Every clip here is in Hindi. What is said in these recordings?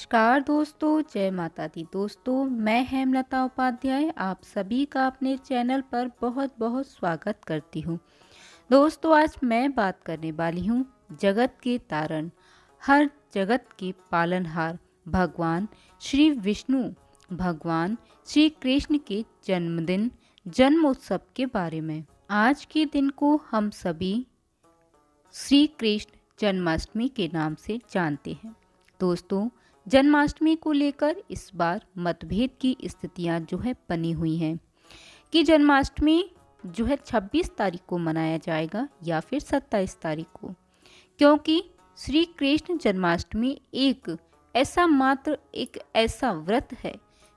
नमस्कार दोस्तों, जय माता दी दोस्तों। मैं हेमलता उपाध्याय आप सभी का अपने चैनल पर बहुत बहुत स्वागत करती हूँ। दोस्तों, आज मैं बात करने वाली हूँ जगत के तारण, हर जगत के पालनहार भगवान श्री विष्णु, भगवान श्री कृष्ण के जन्मदिन जन्मोत्सव के बारे में। आज के दिन को हम सभी श्री कृष्ण जन्माष्टमी के नाम से जानते हैं। दोस्तों, जन्माष्टमी को लेकर इस बार मतभेद की स्थितियां जो है बनी हुई हैं कि जन्माष्टमी जो है 26 तारीख को मनाया जाएगा या फिर 27 तारीख को, क्योंकि श्री कृष्ण जन्माष्टमी एक ऐसा व्रत है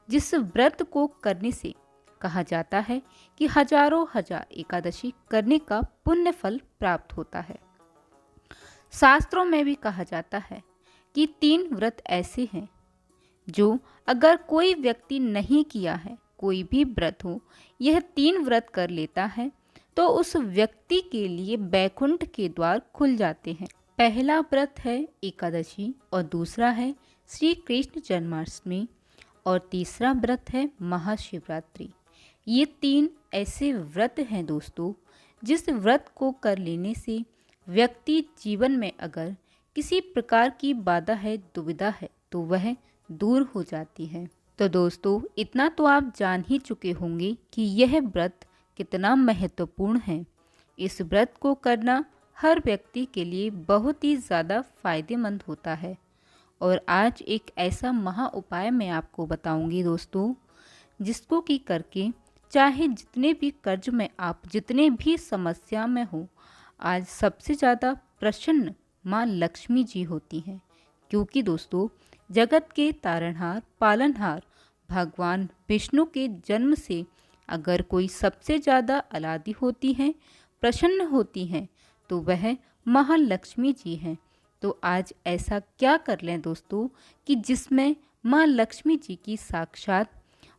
जिस व्रत को करने से कहा जाता है कि हजारों हजार एकादशी करने का पुण्य फल प्राप्त होता है। शास्त्रों में भी कहा जाता है कि 3 व्रत ऐसे हैं जो अगर कोई व्यक्ति नहीं किया है, कोई भी व्रत हो, यह 3 व्रत कर लेता है तो उस व्यक्ति के लिए बैकुंठ के द्वार खुल जाते हैं। पहला व्रत है एकादशी और दूसरा है श्री कृष्ण जन्माष्टमी और तीसरा व्रत है महाशिवरात्रि। ये 3 ऐसे व्रत हैं दोस्तों, जिस व्रत को कर लेने से व्यक्ति जीवन में अगर किसी प्रकार की बाधा है, दुविधा है, तो वह दूर हो जाती है। तो दोस्तों, इतना तो आप जान ही चुके होंगे कि यह व्रत कितना महत्वपूर्ण है। इस व्रत को करना हर व्यक्ति के लिए बहुत ही ज़्यादा फायदेमंद होता है। और आज एक ऐसा महा उपाय मैं आपको बताऊंगी दोस्तों, जिसको कि करके चाहे जितने भी कर्ज में आप, जितने भी समस्या में हो, आज सबसे ज़्यादा प्रसन्न माँ लक्ष्मी जी होती हैं। क्योंकि दोस्तों, जगत के तारणहार पालनहार भगवान विष्णु के जन्म से अगर कोई सबसे ज़्यादा अलादी होती हैं, प्रसन्न होती हैं, तो वह महालक्ष्मी जी हैं। तो आज ऐसा क्या कर लें दोस्तों कि जिसमें माँ लक्ष्मी जी की साक्षात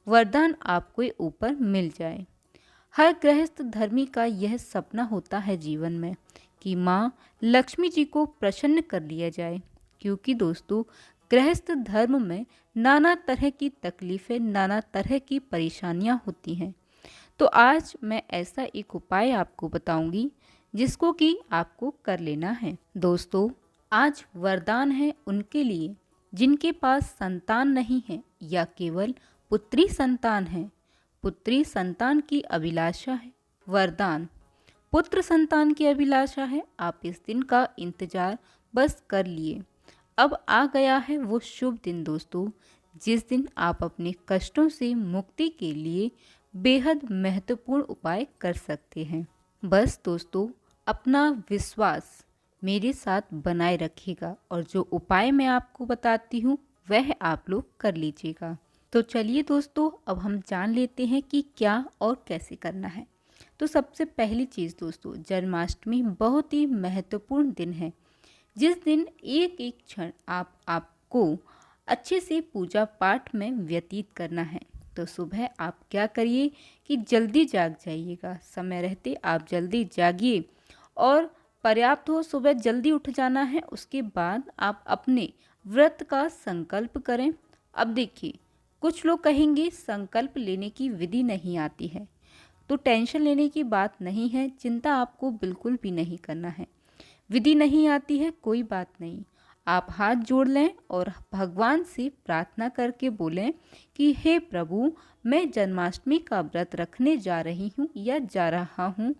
वरदान आपको ऊपर मिल जाए। हर गृहस्थ धर्मी का यह सपना होता है जीवन में कि माँ लक्ष्मी जी को प्रसन्न कर लिया जाए। क्योंकि दोस्तों, गृहस्थ धर्म में नाना तरह की तकलीफ़ें, नाना तरह की परेशानियाँ होती हैं। तो आज मैं ऐसा एक उपाय आपको बताऊंगी जिसको कि आपको कर लेना है। दोस्तों, आज वरदान है उनके लिए जिनके पास संतान नहीं है या केवल पुत्री संतान है। पुत्री संतान की अभिलाषा है, वरदान पुत्र संतान की अभिलाषा है। आप इस दिन का इंतजार बस कर लिए। अब आ गया है वो शुभ दिन दोस्तों, जिस दिन आप अपने कष्टों से मुक्ति के लिए बेहद महत्वपूर्ण उपाय कर सकते हैं। बस दोस्तों, अपना विश्वास मेरे साथ बनाए रखिएगा और जो उपाय मैं आपको बताती हूँ वह आप लोग कर लीजिएगा। तो चलिए दोस्तों, अब हम जान लेते हैं कि क्या और कैसे करना है। तो सबसे पहली चीज़ दोस्तों, जन्माष्टमी बहुत ही महत्वपूर्ण दिन है, जिस दिन एक एक क्षण आपको अच्छे से पूजा पाठ में व्यतीत करना है। तो सुबह आप क्या करिए कि जल्दी जाग जाइएगा, समय रहते आप जल्दी जागिए और पर्याप्त हो सुबह जल्दी उठ जाना है। उसके बाद आप अपने व्रत का संकल्प करें। अब देखिए, कुछ लोग कहेंगे संकल्प लेने की विधि नहीं आती है, तो टेंशन लेने की बात नहीं है, चिंता आपको बिल्कुल भी नहीं करना है। विधि नहीं आती है, कोई बात नहीं, आप हाथ जोड़ लें और भगवान से प्रार्थना करके बोलें कि हे प्रभु, मैं जन्माष्टमी का व्रत रखने जा रही हूँ या जा रहा हूँ।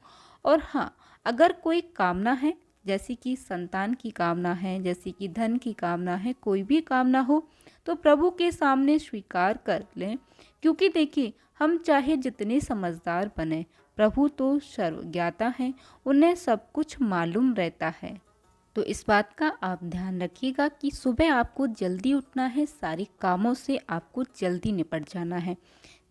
और हाँ, अगर कोई कामना है, जैसे कि संतान की कामना है, जैसे कि धन की कामना है, कोई भी कामना हो, तो प्रभु के सामने स्वीकार कर लें। क्योंकि देखिए, हम चाहे जितने समझदार बने, प्रभु तो सर्वज्ञाता हैं, उन्हें सब कुछ मालूम रहता है। तो इस बात का आप ध्यान रखिएगा कि सुबह आपको जल्दी उठना है, सारे कामों से आपको जल्दी निपट जाना है।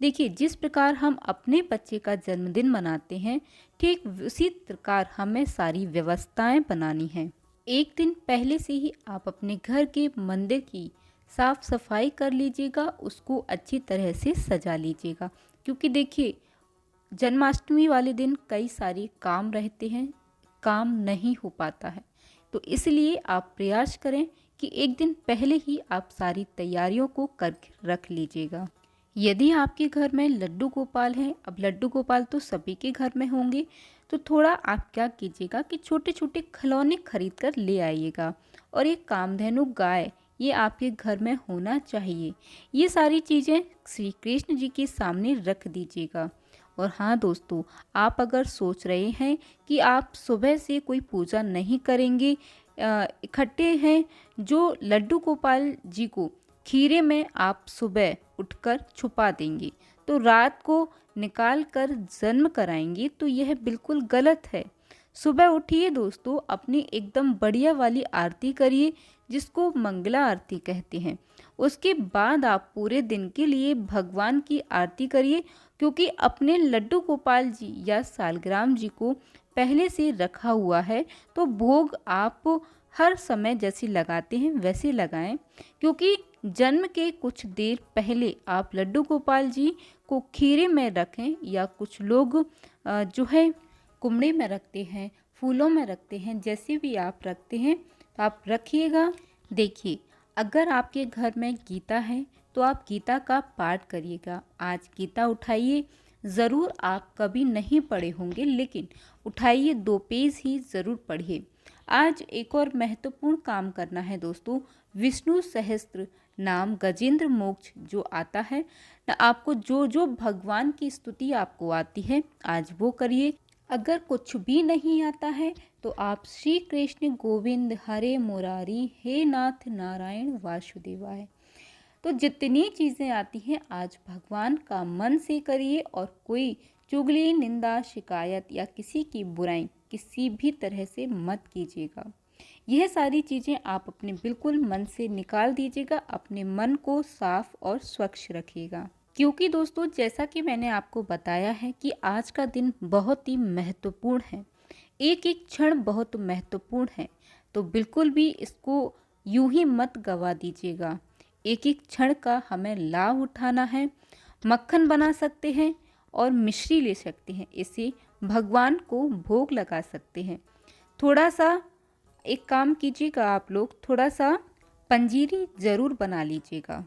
देखिए, जिस प्रकार हम अपने बच्चे का जन्मदिन मनाते हैं, ठीक उसी प्रकार हमें सारी व्यवस्थाएं बनानी हैं। एक दिन पहले से ही आप अपने घर के मंदिर की साफ सफाई कर लीजिएगा, उसको अच्छी तरह से सजा लीजिएगा। क्योंकि देखिए, जन्माष्टमी वाले दिन कई सारे काम रहते हैं, काम नहीं हो पाता है। तो इसलिए आप प्रयास करें कि एक दिन पहले ही आप सारी तैयारियों को करके रख लीजिएगा। यदि आपके घर में लड्डू गोपाल हैं, अब लड्डू गोपाल तो सभी के घर में होंगे, तो थोड़ा आप क्या कीजिएगा कि छोटे छोटे खिलौने खरीद कर ले आइएगा। और एक कामधेनु गाय ये आपके घर में होना चाहिए। ये सारी चीज़ें श्री कृष्ण जी के सामने रख दीजिएगा। और हाँ दोस्तों, आप अगर सोच रहे हैं कि आप सुबह से कोई पूजा नहीं करेंगे, इकट्ठे हैं, जो लड्डू गोपाल जी को खीरे में आप सुबह उठकर छुपा देंगे तो रात को निकाल कर जन्म कराएंगे, तो यह बिल्कुल गलत है। सुबह उठिए दोस्तों, अपनी एकदम बढ़िया वाली आरती करिए, जिसको मंगला आरती कहते हैं। उसके बाद आप पूरे दिन के लिए भगवान की आरती करिए, क्योंकि अपने लड्डू गोपाल जी या सालग्राम जी को पहले से रखा हुआ है, तो भोग आप हर समय जैसे लगाते हैं वैसे लगाएं। क्योंकि जन्म के कुछ देर पहले आप लड्डू गोपाल जी को खीरे में रखें, या कुछ लोग जो है कुमड़े में रखते हैं, फूलों में रखते हैं, जैसे भी आप रखते हैं तो आप रखिएगा। देखिए, अगर आपके घर में गीता है तो आप गीता का पाठ करिएगा। आज गीता उठाइए, ज़रूर आप कभी नहीं पढ़े होंगे, लेकिन उठाइए, 2 पेज ही ज़रूर पढ़िए। आज एक और महत्वपूर्ण काम करना है दोस्तों, विष्णु सहस्त्र नाम गजेंद्र मोक्ष जो आता है न, आपको जो जो भगवान की स्तुति आपको आती है आज वो करिए। अगर कुछ भी नहीं आता है तो आप श्री कृष्ण गोविंद हरे मुरारी हे नाथ नारायण वासुदेवाय, तो जितनी चीज़ें आती हैं आज भगवान का मन से करिए। और कोई चुगली, निंदा, शिकायत या किसी की बुराई किसी भी तरह से मत कीजिएगा। यह सारी चीज़ें आप अपने बिल्कुल मन से निकाल दीजिएगा, अपने मन को साफ और स्वच्छ रखिएगा। क्योंकि दोस्तों, जैसा कि मैंने आपको बताया है कि आज का दिन बहुत ही महत्वपूर्ण है, एक एक क्षण बहुत महत्वपूर्ण है, तो बिल्कुल भी इसको यूं ही मत गवा दीजिएगा। एक एक क्षण का हमें लाभ उठाना है। मक्खन बना सकते हैं और मिश्री ले सकते हैं, इसे भगवान को भोग लगा सकते हैं। थोड़ा सा एक काम कीजिएगा, आप लोग थोड़ा सा पंजीरी ज़रूर बना लीजिएगा।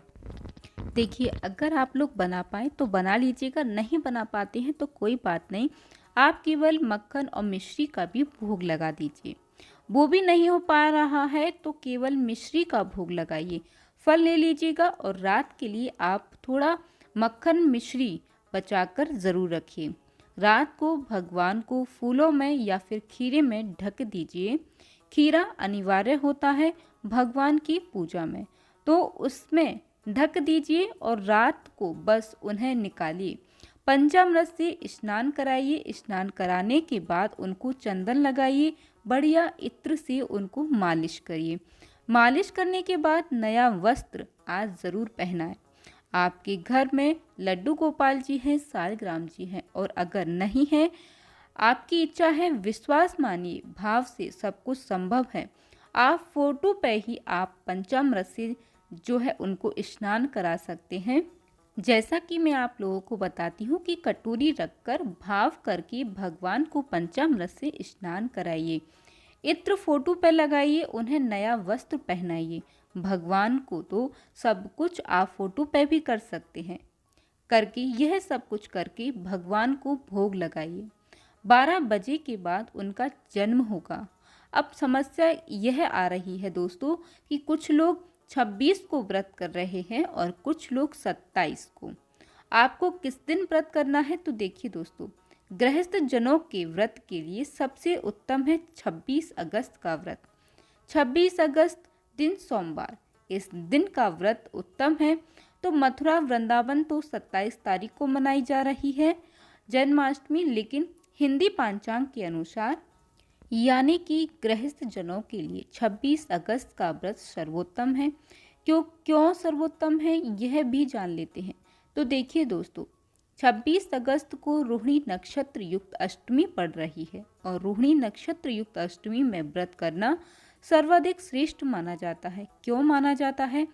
देखिए, अगर आप लोग बना पाए तो बना लीजिएगा, नहीं बना पाते हैं तो कोई बात नहीं, आप केवल मक्खन और मिश्री का भी भोग लगा दीजिए। वो भी नहीं हो पा रहा है तो केवल मिश्री का भोग लगाइए। फल ले लीजिएगा और रात के लिए आप थोड़ा मक्खन मिश्री बचाकर ज़रूर रखिए। रात को भगवान को फूलों में या फिर खीरे में ढक दीजिए। खीरा अनिवार्य होता है भगवान की पूजा में, तो उसमें ढक दीजिए और रात को बस उन्हें निकालिए। पंचामृत से स्नान कराइए। स्नान कराने के बाद उनको चंदन लगाइए, बढ़िया इत्र से उनको मालिश करिए। मालिश करने के बाद नया वस्त्र आज ज़रूर पहनाएं। आपके घर में लड्डू गोपाल जी हैं, सालग्राम जी हैं, और अगर नहीं है, आपकी इच्छा है, विश्वास मानिए, भाव से सब कुछ संभव है। आप फोटो पे ही आप पंचामृत से जो है उनको स्नान करा सकते हैं। जैसा कि मैं आप लोगों को बताती हूँ कि कटोरी रखकर भाव करके भगवान को पंचामृत से स्नान कराइए। इत्र फोटो पे लगाइए, उन्हें नया वस्त्र पहनाइए। भगवान को तो सब कुछ आप फोटो पे भी कर सकते हैं, करके यह सब कुछ करके भगवान को भोग लगाइए। 12 बजे के बाद उनका जन्म होगा। अब समस्या यह आ रही है दोस्तों कि कुछ लोग 26 को व्रत कर रहे हैं और कुछ लोग 27 को। आपको किस दिन व्रत करना है? तो देखिए दोस्तों, गृहस्थ जनों के व्रत के लिए सबसे उत्तम है 26 अगस्त का व्रत। 26 अगस्त दिन सोमवार, इस दिन का व्रत उत्तम है। तो मथुरा वृंदावन तो 27 तारीख को मनाई जा रही है जन्माष्टमी, लेकिन हिंदी पांचांग के अनुसार यानी कि गृहस्थ जनों के लिए 26 अगस्त का व्रत सर्वोत्तम है। क्यों सर्वोत्तम है यह भी जान लेते हैं। तो देखिए दोस्तों, 26 अगस्त को रोहिणी नक्षत्र युक्त अष्टमी पड़ रही है और रोहिणी नक्षत्र युक्त अष्टमी में व्रत करना सर्वाधिक श्रेष्ठ माना जाता है। क्यों माना जाता है?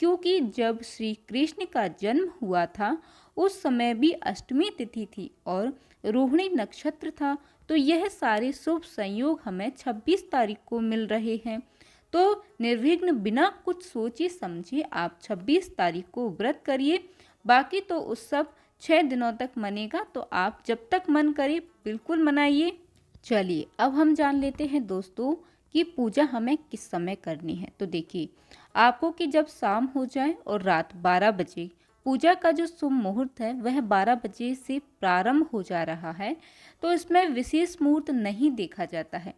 क्योंकि जब श्री कृष्ण का जन्म हुआ था उस समय भी अष्टमी तिथि थी और रोहिणी नक्षत्र था, तो यह सारे शुभ संयोग हमें 26 तारीख को मिल रहे हैं। तो निर्विघ्न बिना कुछ सोचे समझे आप 26 तारीख को व्रत करिए। बाकी तो उत्सव 6 दिनों तक मनेगा, तो आप जब तक मन करे बिल्कुल मनाइए। चलिए अब हम जान लेते हैं दोस्तों कि पूजा हमें किस समय करनी है। तो देखिए, आपको कि जब शाम हो जाए और रात 12 बजे, पूजा का जो शुभ मुहूर्त है वह 12 बजे से प्रारंभ हो जा रहा है, तो इसमें विशेष मुहूर्त नहीं देखा जाता है।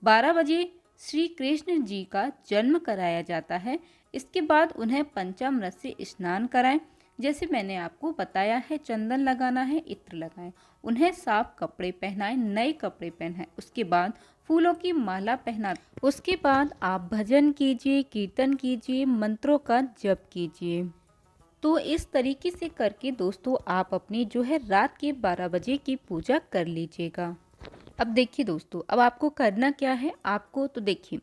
12 बजे श्री कृष्ण जी का जन्म कराया जाता है। इसके बाद उन्हें पंचामृत से स्नान कराएं, जैसे मैंने आपको बताया है, चंदन लगाना है, इत्र लगाएं, उन्हें साफ कपड़े पहनाएं, नए कपड़े पहनाएं, उसके बाद फूलों की माला पहना, उसके बाद आप भजन कीजिए, कीर्तन कीजिए, मंत्रों का जप कीजिए। तो इस तरीके से करके दोस्तों आप अपनी जो है रात के 12 बजे की पूजा कर लीजिएगा। अब देखिए दोस्तों, अब आपको करना क्या है, आपको तो देखिए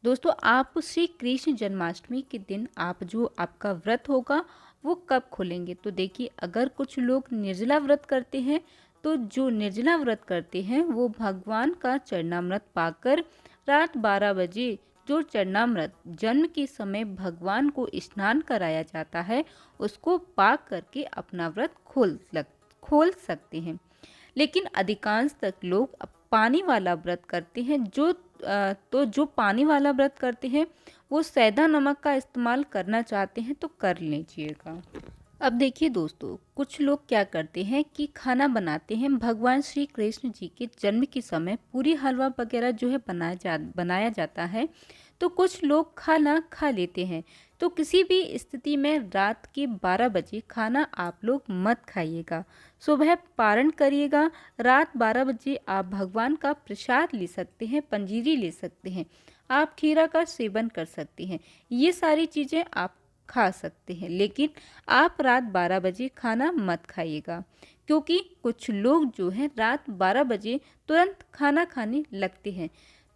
दोस्तों, आप श्री कृष्ण जन्माष्टमी के दिन आप जो आपका व्रत होगा वो कब खोलेंगे। तो देखिए, अगर कुछ लोग निर्जला व्रत करते हैं, तो जो निर्जला व्रत करते हैं वो भगवान का चरणामृत पाकर रात 12 बजे जो चरणामृत जन्म के समय भगवान को स्नान कराया जाता है उसको पाक करके अपना व्रत खोल सकते हैं। लेकिन अधिकांश तक लोग पानी वाला व्रत करते हैं। जो पानी वाला व्रत करते हैं वो सैंधा नमक का इस्तेमाल करना चाहते हैं तो कर लीजिएगा। अब देखिए दोस्तों, कुछ लोग क्या करते हैं कि खाना बनाते हैं भगवान श्री कृष्ण जी के जन्म के समय, पूरी हलवा वगैरह जो है बनाया जाता है, तो कुछ लोग खाना खा लेते हैं। तो किसी भी स्थिति में रात के 12 बजे खाना आप लोग मत खाइएगा, सुबह पारण करिएगा। रात 12 बजे आप भगवान का प्रसाद ले सकते हैं, पंजीरी ले सकते हैं, आप खीरा का सेवन कर सकते हैं, ये सारी चीज़ें आप खा सकते हैं। लेकिन आप रात 12 बजे खाना मत खाइएगा, क्योंकि कुछ लोग जो हैं रात 12 बजे तुरंत खाना खाने लगते हैं।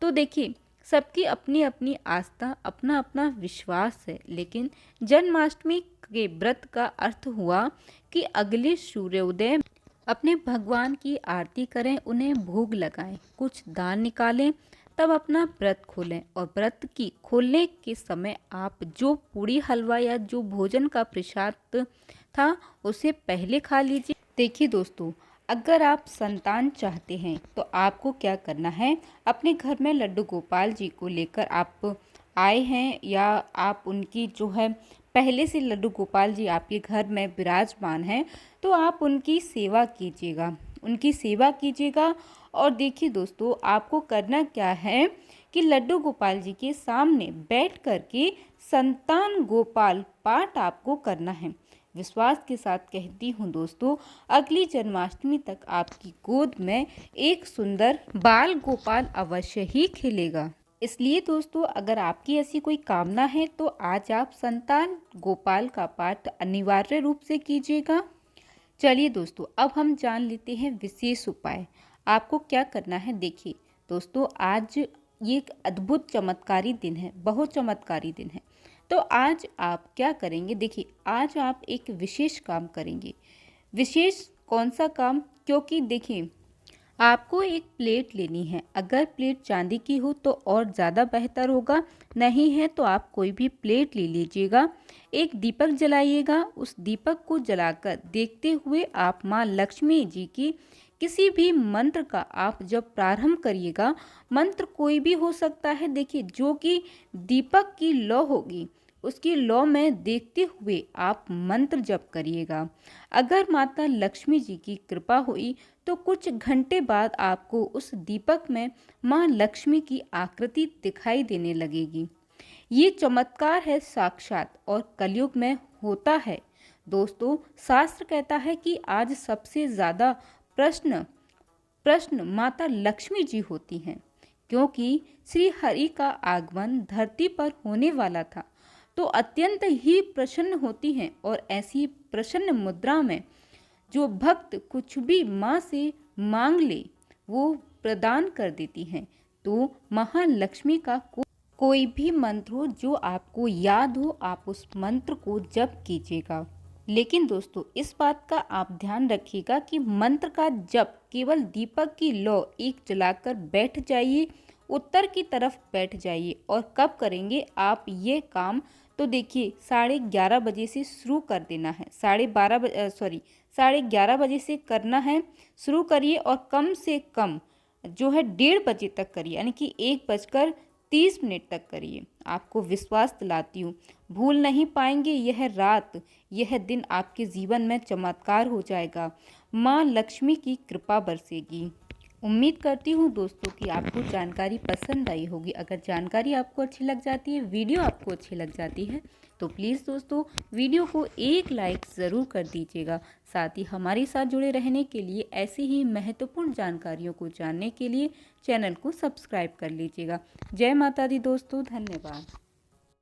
तो देखिए, सबकी अपनी अपनी आस्था, अपना अपना विश्वास है। लेकिन जन्माष्टमी के व्रत का अर्थ हुआ कि अगले सूर्योदय अपने भगवान की आरती करें, उन्हें भोग लगाएं, कुछ दान निकालें, तब अपना व्रत खोलें। और व्रत की खोलने के समय आप जो पूरी हलवा या जो भोजन का प्रसाद था उसे पहले खा लीजिए। देखिए दोस्तों, अगर आप संतान चाहते हैं तो आपको क्या करना है, अपने घर में लड्डू गोपाल जी को लेकर आप आए हैं या आप उनकी जो है पहले से लड्डू गोपाल जी आपके घर में विराजमान हैं, तो आप उनकी सेवा कीजिएगा। और देखिए दोस्तों, आपको करना क्या है कि लड्डू गोपाल जी के सामने बैठ करके संतान गोपाल पाठ आपको करना है। विश्वास के साथ कहती हूँ दोस्तों, अगली जन्माष्टमी तक आपकी गोद में एक सुंदर बाल गोपाल अवश्य ही खिलेगा। इसलिए दोस्तों, अगर आपकी ऐसी कोई कामना है तो आज आप संतान गोपाल का पाठ अनिवार्य रूप से कीजिएगा। चलिए दोस्तों, अब हम जान लेते हैं विशेष उपाय। आपको क्या करना है। देखिए दोस्तों, आज ये एक अद्भुत चमत्कारी दिन है, बहुत चमत्कारी दिन है। तो आज आप क्या करेंगे, देखिए आज आप एक विशेष काम करेंगे। विशेष कौन सा काम, क्योंकि देखिए आपको एक प्लेट लेनी है। अगर प्लेट चांदी की हो तो और ज़्यादा बेहतर होगा, नहीं है तो आप कोई भी प्लेट ले लीजिएगा। एक दीपक जलाइएगा, उस दीपक को जलाकर देखते हुए आप माँ लक्ष्मी जी की किसी भी मंत्र का आप जब प्रारंभ करिएगा, मंत्र कोई भी हो सकता है। देखिए, जो कि दीपक की लौ होगी उसकी लौ में देखते हुए आप मंत्र जप करिएगा। अगर माता लक्ष्मी जी की कृपा हुई तो कुछ घंटे बाद आपको उस दीपक में माँ लक्ष्मी की आकृति दिखाई देने लगेगी। ये चमत्कार है साक्षात और कलयुग में होता है। दोस्तों, शास्त्र कहता है कि आज सबसे ज़्यादा प्रश्न माता लक्ष्मी जी होती हैं, क्योंकि श्री हरि का आगमन धरती पर होने वाला था, तो अत्यंत ही प्रसन्न होती हैं। और ऐसी प्रसन्न मुद्रा में जो भक्त कुछ भी माँ से मांग ले वो प्रदान कर देती हैं। तो महालक्ष्मी का कोई भी मंत्र हो जो आपको याद हो, आप उस मंत्र को जप कीजिएगा। लेकिन दोस्तों, इस बात का आप ध्यान रखिएगा कि मंत्र का जप केवल दीपक की लौ एक जलाकर बैठ जाइए उत्तर की तरफ बैठ जाइए। और कब करेंगे आप ये काम, तो देखिए 11:30 बजे से शुरू कर देना है, 11:30 बजे से करना है, शुरू करिए और कम से कम जो है 1:30 बजे तक करिए, यानी कि 1:30 तक करिए। आपको विश्वास दिलाती हूँ, भूल नहीं पाएंगे। यह रात, यह दिन आपके जीवन में चमत्कार हो जाएगा। माँ लक्ष्मी की कृपा बरसेगी। उम्मीद करती हूँ दोस्तों कि आपको जानकारी पसंद आई होगी। अगर जानकारी आपको अच्छी लग जाती है, वीडियो आपको अच्छी लग जाती है, तो प्लीज़ दोस्तों वीडियो को एक लाइक ज़रूर कर दीजिएगा। साथ ही हमारे साथ जुड़े रहने के लिए, ऐसी ही महत्वपूर्ण जानकारियों को जानने के लिए चैनल को सब्सक्राइब कर लीजिएगा। जय माता दी दोस्तों, धन्यवाद।